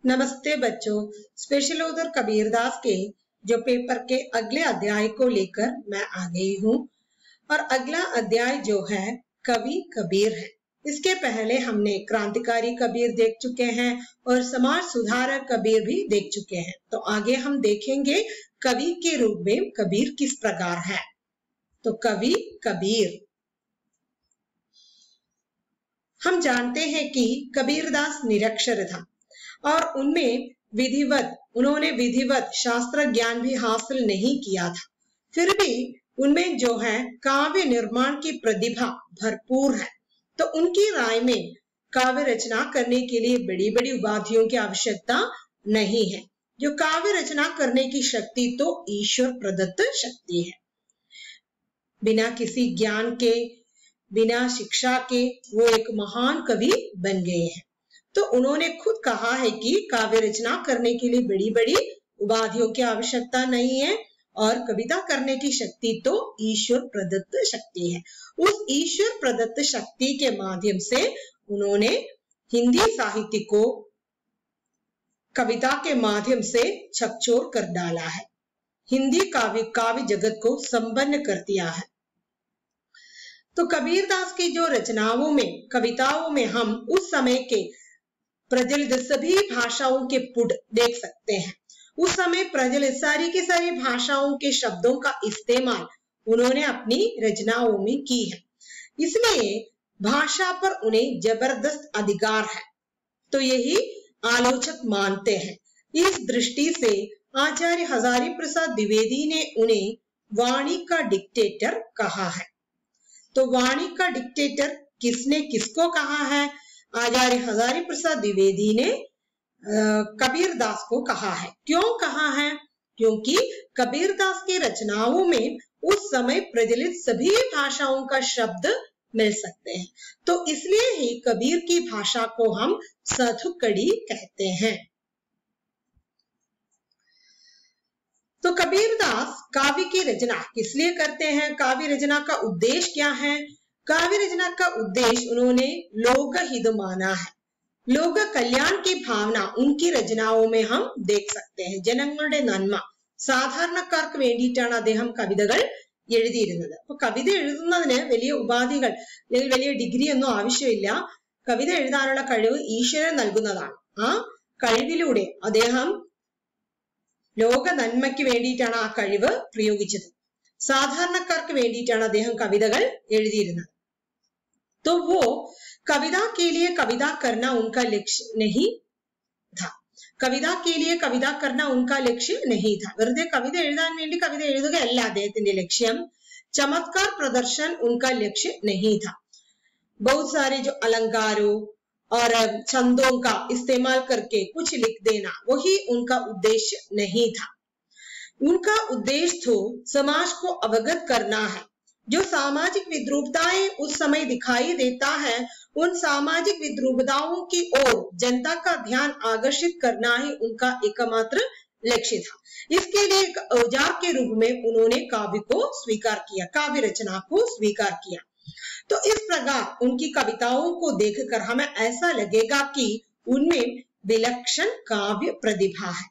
नमस्ते बच्चों, special author Kabirdas के जो पेपर के अगले अध्याय को लेकर मैं आ गई हूँ और अगला अध्याय जो है कवि कबीर है। इसके पहले हमने क्रांतिकारी कबीर देख चुके हैं और समाज सुधारक कबीर भी देख चुके हैं। तो आगे हम देखेंगे कवि के रूप में कबीर किस प्रकार है। तो कवि कबीर, हम जानते हैं कि कबीरदास निरक्षर था और उन्होंने विधिवत शास्त्र ज्ञान भी हासिल नहीं किया था। फिर भी उनमें जो है काव्य निर्माण की प्रतिभा भरपूर है। तो उनकी राय में काव्य रचना करने के लिए बड़ी बड़ी उपाधियों की आवश्यकता नहीं है। जो काव्य रचना करने की शक्ति तो ईश्वर प्रदत्त शक्ति है। बिना किसी ज्ञान के, बिना शिक्षा के वो एक महान कवि बन गए हैं। तो उन्होंने खुद कहा है कि काव्य रचना करने के लिए बड़ी बड़ी उपाधियों की आवश्यकता नहीं है और कविता करने की शक्ति तो ईश्वर प्रदत्त शक्ति है। उस ईश्वर प्रदत्त शक्ति के माध्यम से उन्होंने हिंदी साहित्य को कविता के माध्यम से झकझोर कर डाला है। हिंदी काव्य जगत को संपन्न कर दिया है। तो कबीरदास की जो रचनाओं में, कविताओं में हम उस समय के प्रचलित सभी भाषाओं के पुट देख सकते हैं। उस समय प्रचलित सारी की सारी भाषाओं के शब्दों का इस्तेमाल उन्होंने अपनी रचनाओं में की है। इसलिए भाषा पर उन्हें जबरदस्त अधिकार है, तो यही आलोचक मानते हैं। इस दृष्टि से आचार्य हजारी प्रसाद द्विवेदी ने उन्हें वाणी का डिक्टेटर कहा है। तो वाणी का डिक्टेटर किसने किसको कहा है? आचार्य हजारी प्रसाद द्विवेदी ने कबीरदास को कहा है। क्यों कहा है? क्योंकि कबीरदास की रचनाओं में उस समय प्रचलित सभी भाषाओं का शब्द मिल सकते हैं। तो इसलिए ही कबीर की भाषा को हम साधुकड़ी कहते हैं। तो कबीरदास काव्य की रचना किस लिए करते हैं? काव्य रचना का उद्देश्य क्या है? काव्य रचना का उद्देश्य उन्होंने लोक हित माना है। लोक कल्याण की भावना उनकी रचनाओं में हम देख सकते हैं। ജനങ്ങളുടെ നന്മ, സാധാരണക്കാർക്ക് വേണ്ടിയിട്ടാണ് അദ്ദേഹം കവിതകൾ എഴുതിയിരുന്നത്. അപ്പൊ കവിത എഴുതുന്നതിന് വലിയ ഉപാധികൾ അല്ലെങ്കിൽ വലിയ ഡിഗ്രി ഒന്നും ആവശ്യമില്ല. കവിത എഴുതാനുള്ള കഴിവ് ഈശ്വരൻ നൽകുന്നതാണ്. ആ കഴിവിലൂടെ അദ്ദേഹം ലോക നന്മയ്ക്ക് വേണ്ടിയിട്ടാണ് ആ കഴിവ് പ്രയോഗിച്ചത്. സാധാരണക്കാർക്ക് വേണ്ടിയിട്ടാണ് അദ്ദേഹം കവിതകൾ എഴുതിയിരുന്നത്. तो वो कविता के लिए कविता करना उनका लक्ष्य नहीं था। कविता के लिए कविता करना उनका लक्ष्य नहीं था। വെറുതെ കവിത എഴുതാൻ വേണ്ടി കവിത എഴുതുകയല്ല അദ്ദേഹത്തിന്റെ ലക്ഷ്യം। चमत्कार प्रदर्शन उनका लक्ष्य नहीं था। बहुत सारे जो अलंकारों और छंदों का इस्तेमाल करके कुछ लिख देना, वही उनका उद्देश्य नहीं था। उनका उद्देश्य तो समाज को अवगत करना है। जो सामाजिक विद्रूपताएं उस समय दिखाई देता है, उन सामाजिक विद्रूपताओं की ओर जनता का ध्यान आकर्षित करना ही उनका एकमात्र लक्ष्य था। इसके लिए एक औजार के रूप में उन्होंने काव्य को स्वीकार किया, काव्य रचना को स्वीकार किया। तो इस प्रकार उनकी कविताओं को देखकर हमें ऐसा लगेगा कि उनमें विलक्षण काव्य प्रतिभा है,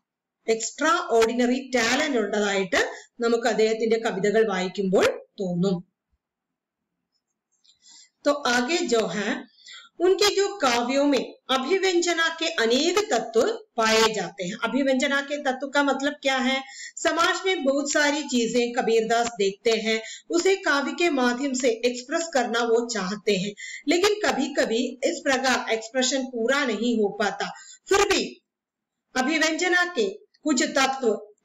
एक्स्ट्रा ऑर्डिनरी टैलेंट ഉള്ളതായിട്ട് നമുക്ക് അദ്ദേഹത്തിന്റെ കവിതകൾ വായിക്കുമ്പോൾ തോന്നും। तो आगे जो है उनके जो काव्यों में अभिव्यंजना के अनेक तत्व पाए जाते हैं। अभिव्यंजना के तत्व का मतलब क्या है? समाज में बहुत सारी चीजें कबीरदास देखते हैं, उसे काव्य के माध्यम से एक्सप्रेस करना वो चाहते हैं, लेकिन कभी कभी इस प्रकार एक्सप्रेशन पूरा नहीं हो पाता। फिर भी अभिव्यंजना के कुछ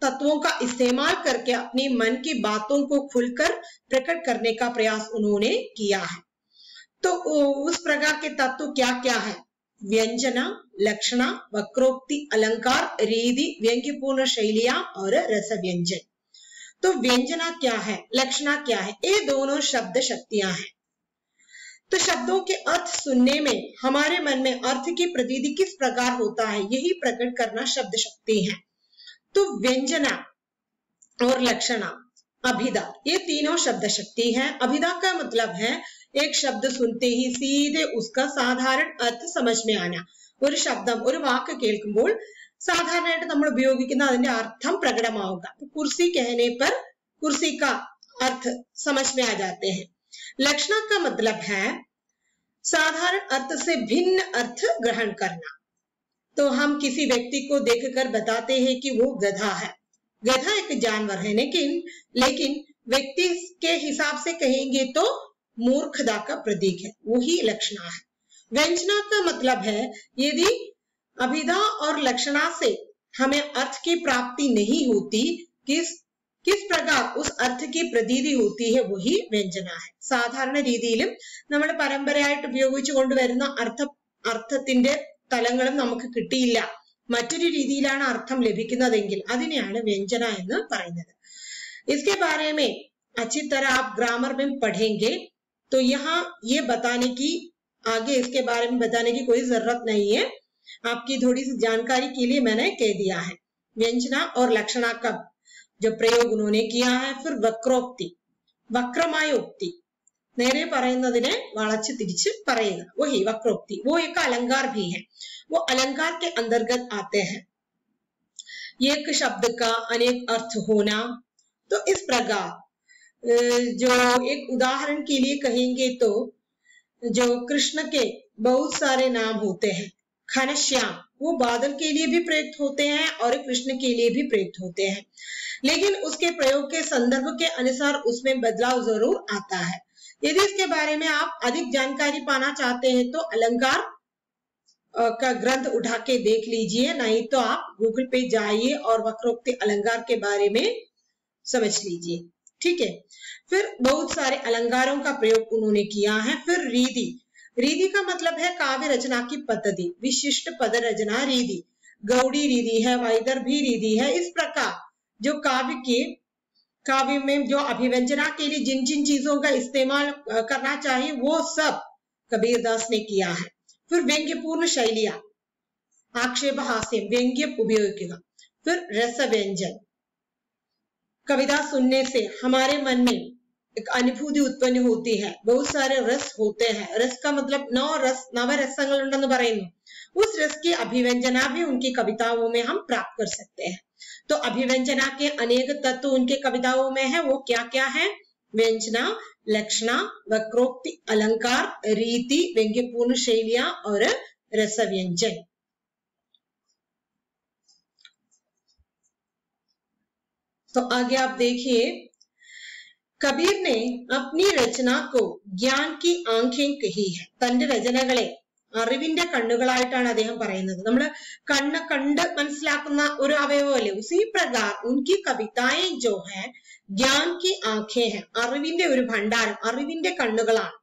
तत्वों का इस्तेमाल करके अपनी मन की बातों को खुलकर प्रकट करने का प्रयास उन्होंने किया है। तो उस प्रकार के तत्व क्या क्या है? व्यंजना, लक्षणा, वक्रोक्ति, अलंकार, रीति, व्यंग्यपूर्ण शैलियां और रस व्यंजन। तो व्यंजना क्या है, लक्षणा क्या है? ये दोनों शब्द शक्तियां हैं। तो शब्दों के अर्थ सुनने में हमारे मन में अर्थ की प्रतीति किस प्रकार होता है, यही प्रकट करना शब्द शक्ति है। तो व्यंजना और लक्षणा, अभिधा, ये तीनों शब्द शक्ति है। अभिधा का मतलब है एक शब्द सुनते ही सीधे उसका साधारण अर्थ समझ में आना। ഒരു ശബ്ദം, ഒരു വാക്ക് കേൾക്കുമ്പോൾ സാധാരണയായിട്ട് നമ്മൾ ഉപയോഗിക്കുന്ന അതിന്റെ അർത്ഥം പ്രകടമാവുക. कुर्सी कहने पर कुर्सी का अर्थ समझ में आ जाते हैं. लक्षणा का मतलब है साधारण अर्थ से भिन्न अर्थ ग्रहण करना. तो हम किसी व्यक्ति को देखकर बताते हैं कि वो गधा है. गधा एक जानवर है, लेकिन व्यक्ति के हिसाब से कहेंगे तो मूर्खता का प्रतीक है. वही लक्षणा है. व्यंजना का मतलब है यदि अभिधा और लक्षणा से हमें अर्थ की प्राप्ति नहीं होती, किस प्रकार उस अर्थ की प्रतीति होती है, वही व्यंजना है. സാധാരണ രീതിയിലും നമ്മൾ പരമ്പരയായിട്ട് ഉപയോഗിച്ചു കൊണ്ടുവരുന്ന അർത്ഥത്തിന്റെ തലങ്ങളും നമുക്ക് കിട്ടിയില്ല, മറ്റൊരു രീതിയിലാണ് അർത്ഥം ലഭിക്കുന്നതെങ്കിൽ അതിനെയാണ് വ്യഞ്ജന എന്ന് പറയുന്നത്. इसके बारे में अच्छी तरह आप ग्रामर में पढ़ेंगे तो यहाँ ये बताने की आगे इसके बारे में बताने की कोई जरूरत नहीं है. आपकी थोड़ी सी जानकारी के लिए मैंने कह दिया है. व्यंजना और लक्षणा का जो प्रयोग उन्होंने किया है. फिर वक्रोक्ति, वक्रമായ उक्ति, നേരെ പറയുന്നതിനെ വളച്ച് തിരിച്ച് പറയുക, वही वक्रोक्ति. वो एक अलंकार भी है, वो अलंकार के अंतर्गत आते हैं. एक शब्द का अनेक अर्थ होना. तो इस प्रकार जो एक उदाहरण के लिए कहेंगे तो जो कृष्ण के बहुत सारे नाम होते हैं. घनश्याम वो बादल के लिए भी प्रयुक्त होते हैं और कृष्ण के लिए भी प्रयुक्त होते हैं, लेकिन उसके प्रयोग के संदर्भ के अनुसार उसमें बदलाव जरूर आता है. यदि इसके बारे में आप अधिक जानकारी पाना चाहते हैं तो अलंकार का ग्रंथ उठा के देख लीजिए, नहीं तो आप गूगल पे जाइए और वक्रोक्ति अलंकार के बारे में समझ लीजिए. ठीक है. फिर बहुत सारे अलंकारों का प्रयोग उन्होंने किया है. फिर रीति, रीति का मतलब है काव्य रचना की पद्धति, विशिष्ट पद रचना रीति. गौड़ी रीति है, वैदर्भी रीति है. इस प्रकार जो काव्य में जो अभिव्यंजना के लिए जिन जिन चीजों का इस्तेमाल करना चाहिए वो सब कबीरदास ने किया है. फिर व्यंग्यपूर्ण शैलियां, आक्षेप हास्य, व्यंग्य उपयोग. फिर रस व्यंजन, कविता सुनने से हमारे मन में एक अनुभूति उत्पन्न होती है. बहुत सारे रस होते हैं. रस का मतलब नवरसങ്ങൾ ഉണ്ടെന്ന് പറയുന്നു. उस रस की अभिव्यंजना भी उनकी कविताओं में हम प्राप्त कर सकते हैं. तो अभिव्यंजना के अनेक तत्व उनके कविताओं में है. वो क्या क्या है? व्यंजना, लक्षणा, वक्रोक्ति, अलंकार, रीति, व्यंग्यपूर्ण शैलियां और रस व्यंजन. तो आगे आप देखिए, कबीर ने अपनी रचना को ज्ञान की आंखें कही है. തന്റെ രചനകളെ അറിവിന്റെ കണ്ണുകളായിട്ടാണ് അദ്ദേഹം പറയുന്നത്. നമ്മൾ കണ്ണ് കണ്ട് മനസ്സിലാക്കുന്ന ഒരു അവയവമല്ലേ. उसी प्रकार उनकी कविताएं जो है ज्ञान की आंखें हैं, അറിവിന്റെ ഒരു ഭണ്ഡാരം, അറിവിന്റെ കണ്ണുകളാണ്.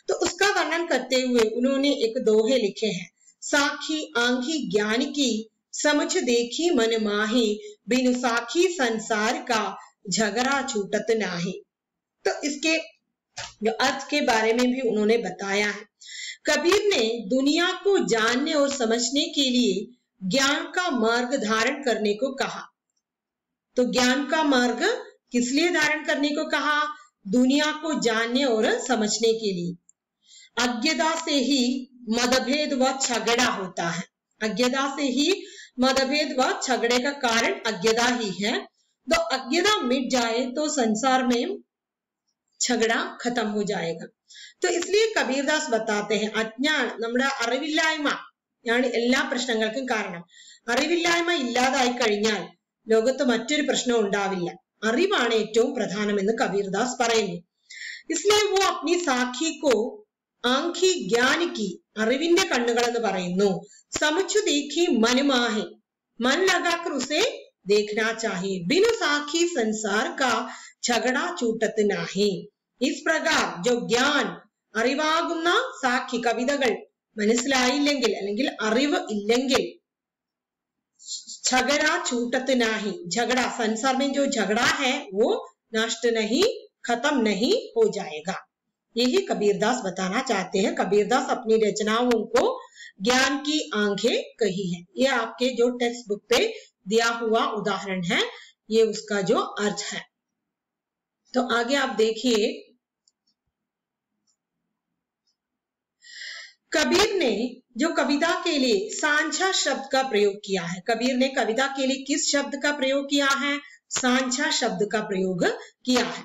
तो उसका वर्णन करते हुए उन्होंने एक दोहे लिखे हैं. साखी आंखी ज्ञान की, समझ देखी मन माही, बिनु साखी संसार का झगड़ा छूटत नाही. तो इसके जो अर्थ के बारे में भी उन्होंने बताया है. कबीर ने दुनिया को जानने और समझने के लिए ज्ञान का मार्ग धारण करने को कहा. तो ज्ञान का मार्ग किस लिए धारण करने को कहा? दुनिया को जानने और समझने के लिए. अज्ञता से ही मतभेद व झगड़ा होता है. अज्ञता से ही मतभेद व झगड़े का कारण अज्ञता ही है. तो अज्ञता मिट जाए तो संसार में झगड़ा खत्म हो जाएगा. तो इसलिए कबीरदास बताते हैं अज्ञान നമ്മുടെ അറിവില്ലായ്മയാണ് എല്ലാ പ്രശ്നങ്ങൾക്കും കാരണം. അറിവില്ലായ്മ ഇല്ലാതായി കഴിഞ്ഞാൽ ലോകത്ത് മറ്റൊരു പ്രശ്നം ഉണ്ടാവില്ല. അറിവാണ് ഏറ്റവും പ്രധാനമെന്ന് കബീർദാസ് പറയുന്നു. इसलिए वो अपनी साखी को आंखी ज्ञान की, അറിവിന്റെ കണ്ണുകൾ എന്ന് പറയുന്നു. समझ देखी मन माहे, मन लगाकर उसे देखना चाहिए. बिनु साखी संसार का झगड़ा छूटत नाही. इस प्रकार जो ज्ञान, അറിവാകുന്ന സാക്ഷി, കവിതകൾ മനസ്സിലായില്ലെങ്കിൽ അല്ലെങ്കിൽ അറിവ് ഇല്ലെങ്കിൽ झगड़ा छूटत नाही, झगड़ा संसार में जो झगड़ा है वो नष्ट नहीं, खत्म नहीं हो जाएगा. यही कबीरदास बताना चाहते हैं. कबीरदास अपनी रचनाओं को ज्ञान की आंखें कही है. ये आपके जो टेक्स्ट बुक पे दिया हुआ उदाहरण है, ये उसका जो अर्थ है. तो आगे आप देखिए, कबीर ने जो कविता के लिए सांझा शब्द का प्रयोग किया है। कबीर ने कविता के लिए किस शब्द का प्रयोग किया है? सांझा शब्द का प्रयोग किया है।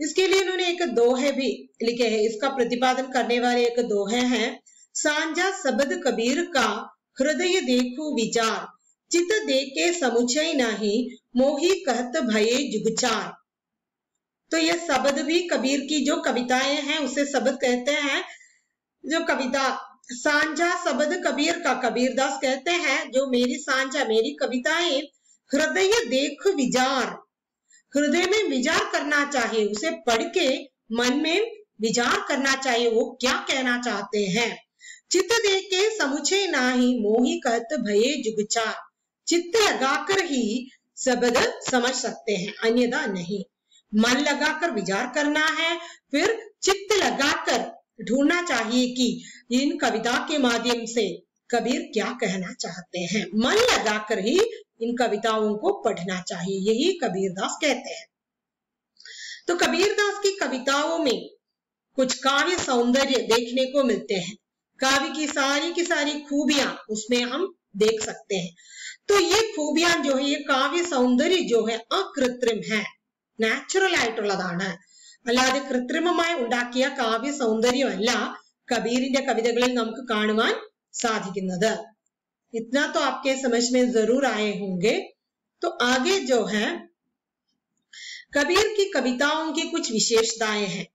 इसके लिए इन्होंने एक दोहे भी लिखे हैं। इसका प्रतिपादन करने वाले एक दोहे हैं। सांझा शब्द कबीर का, हृदय देखो विचार, चित देखे समुचय नहीं, मोही कहत भये जुगचार। तो ये शब्द भी कबीर की जो कविताएं हैं उसे शब्द कहते हैं। जो कविता सांझा शब्द कबीर का, कबीरदास कहते हैं जो मेरी सांझा, मेरी कविताएं हृदय देख विचार, हृदय में विचार करना चाहिए, उसे पढ़ के मन में विचार करना चाहिए वो क्या कहना चाहते हैं। चित्त देखे समुचय नाही, मोही कहत भये जुगचार। चित्त लगाकर ही शब्द समझ सकते हैं, अन्यथा नहीं। मन लगाकर विचार करना है, फिर चित्त लगाकर ढूंढना चाहिए कि इन कविता के माध्यम से कबीर क्या कहना चाहते हैं। मन लगाकर ही इन कविताओं को पढ़ना चाहिए, यही कबीरदास कहते हैं। तो कबीरदास की कविताओं में कुछ काव्य सौंदर्य देखने को मिलते हैं। काव्य की सारी खूबियां उसमें हम देख सकते हैं। तो ये खूबियां जो है, ये काव्य सौंदर्य जो है अकृत्रिम है, നാച്ചുറൽ ആയിട്ടുള്ളതാണ്. അല്ലാതെ കൃത്രിമമായി ഉണ്ടാക്കിയ കാവ്യ സൗന്ദര്യമല്ല കബീറിന്റെ കവിതകളിൽ നമുക്ക് കാണുവാൻ സാധിക്കുന്നത്. इतना तो आपके समझ में जरूर आए होंगे। तो आगे जो है कबीर की कविताओं की कुछ विशेषताएं हैं।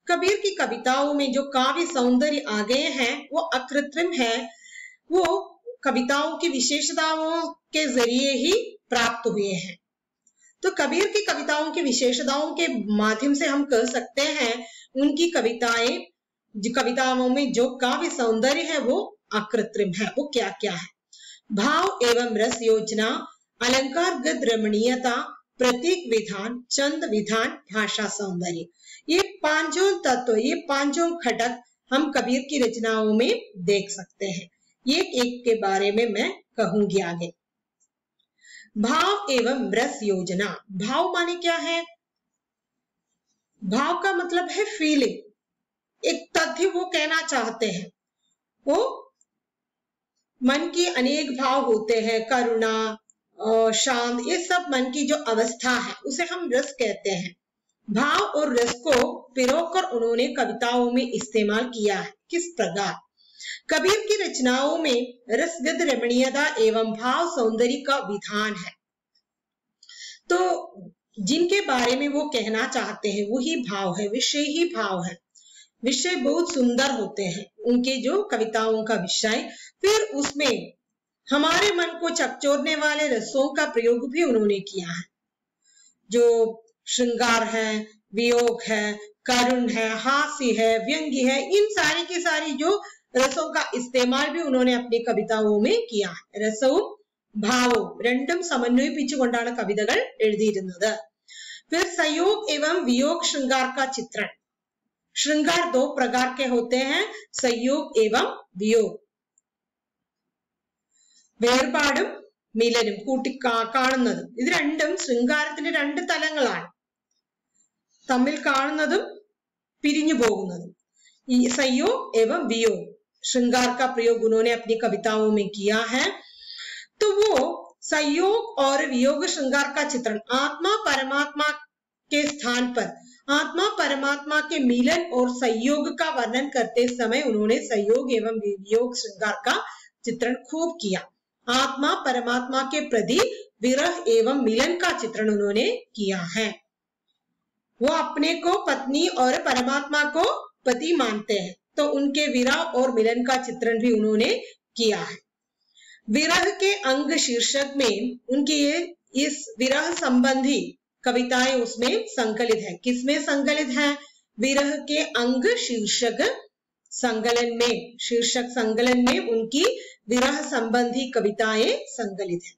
कबीर की कविताओं में जो काव्य सौंदर्य आ गए हैं वो अकृत्रिम है, वो कविताओं की विशेषताओं के जरिए ही प्राप्त हुए हैं। तो कबीर की कविताओं की विशेषताओं के माध्यम से हम कह सकते हैं उनकी कविताओं में जो काव्य सौंदर्य है वो अकृत्रिम है। वो क्या क्या है? भाव एवं रस योजना, अलंकार गद रमणीयता, प्रतीक विधान, छंद विधान, भाषा सौंदर्य, ये पांचों तत्व, ये पांचों घटक हम कबीर की रचनाओं में देख सकते हैं। एक एक के बारे में मैं कहूंगी आगे। भाव एवं रस योजना, भाव माने क्या है? भाव का मतलब है फीलिंग, एक तथ्य वो कहना चाहते हैं। वो मन की अनेक भाव होते हैं, करुणा, शांत, ये सब मन की जो अवस्था है उसे हम रस कहते हैं। भाव और रस को पिरोकर उन्होंने कविताओं में इस्तेमाल किया है। किस प्रकार? कबीर की रचनाओं में रसगद रमणीयता एवं भाव सौंदर्य का विधान है। तो जिनके बारे में वो कहना चाहते हैं वही भाव है, विषय ही भाव है। विषय बहुत सुंदर होते हैं उनके जो कविताओं का विषय। फिर उसमें हमारे मन को चकचोरने वाले रसों का प्रयोग भी उन्होंने किया है, जो श्रृंगार है, वियोग है, करुण है, हास्य है, व्यंग्य है, इन सारी की सारी जो रसों का इस्तेमाल भी उन्होंने अपनी कविताओं में किया है। रसവും ഭാവവും രണ്ടും സമന്വയിപ്പിച്ചുകൊണ്ടാണ് കവിതകൾ എഴുതിയിരുന്നത്। फिर संयोग एवं वियोग श्रृंगार का चित्रण। श्रृंगार दो प्रकार के होते हैं, संयोग एवं वियोग। വേർപാടും മിലനും കൂട്ടി കാണുന്നതും ഇത് രണ്ടും ശൃംഗാരത്തിന്റെ രണ്ട് തലങ്ങളാണ്, തമ്മിൽ കാണുന്നതും പിരിഞ്ഞു പോകുന്നതും। ഈ संयोग एवं वियोग श्रृंगार का प्रयोग उन्होंने अपनी कविताओं में किया है। तो वो संयोग और वियोग श्रृंगार का चित्रण आत्मा परमात्मा के स्थान पर आत्मा परमात्मा के मिलन और संयोग का वर्णन करते समय उन्होंने संयोग एवं वियोग श्रृंगार का चित्रण खूब किया। आत्मा परमात्मा के प्रति विरह एवं मिलन का चित्रण उन्होंने किया है। वो अपने को पत्नी और परमात्मा को पति मानते हैं, तो उनके विरह और मिलन का चित्रण भी उन्होंने किया है। विरह के अंग शीर्षक में उनकी इस विरह संबंधी कविताएं उसमें संकलित है। किसमें संकलित है? विरह के अंग शीर्षक संकलन में, शीर्षक संकलन में उनकी विरह संबंधी कविताएं संकलित है।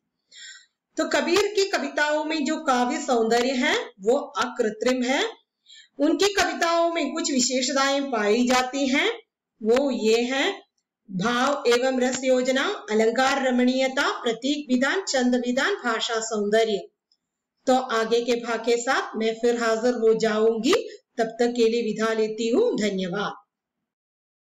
तो कबीर की कविताओं में जो काव्य सौंदर्य है वो अकृत्रिम है। उनकी कविताओं में कुछ विशेषताएं पाई जाती हैं, वो ये है भाव एवं रस योजना, अलंकार रमणीयता, प्रतीक विधान, छंद विधान, भाषा सौंदर्य। तो आगे के भाग के साथ मैं फिर हाजिर हो जाऊंगी, तब तक के लिए विदा लेती हूँ। धन्यवाद।